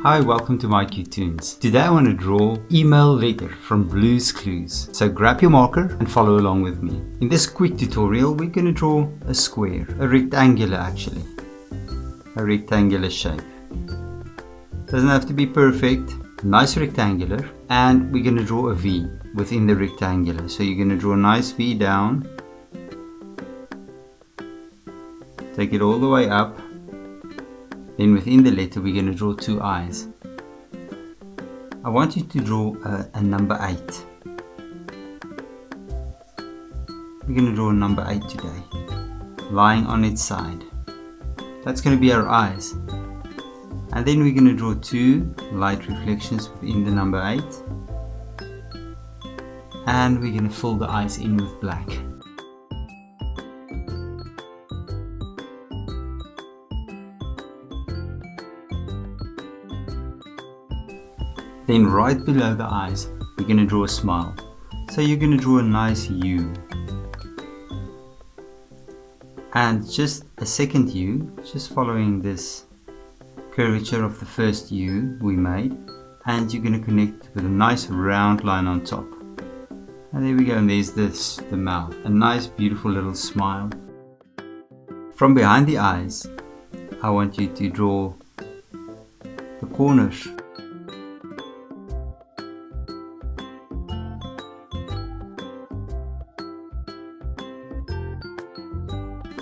Hi, welcome to mycutetoons. Today I want to draw email letter from Blue's Clues. So grab your marker and follow along with me. In this quick tutorial we're going to draw a square, a rectangular actually. A rectangular shape. Doesn't have to be perfect, nice rectangular, and we're going to draw a V within the rectangular. So you're going to draw a nice V down. Take it all the way up. Then within the letter we're going to draw two eyes. I want you to draw a number 8. We're going to draw a number 8 today, lying on its side. That's going to be our eyes. And then we're going to draw two light reflections within the number 8. And we're going to fill the eyes in with black. Then right below the eyes, we're going to draw a smile. So you're going to draw a nice U. And just a second U, just following this curvature of the first U we made. And you're going to connect with a nice round line on top. And there we go, and there's the mouth. A nice beautiful little smile. From behind the eyes, I want you to draw the corners.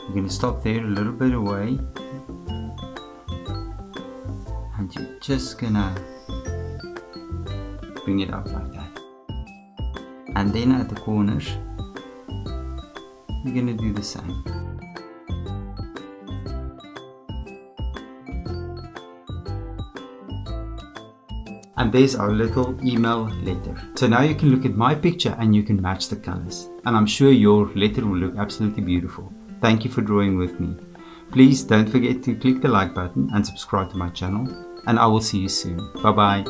You're going to stop there a little bit away, and you're just going to bring it up like that. And then at the corners, you're going to do the same. And there's our little email letter. So now you can look at my picture and you can match the colors. And I'm sure your letter will look absolutely beautiful. Thank you for drawing with me. Please don't forget to click the like button and subscribe to my channel, and I will see you soon. Bye bye.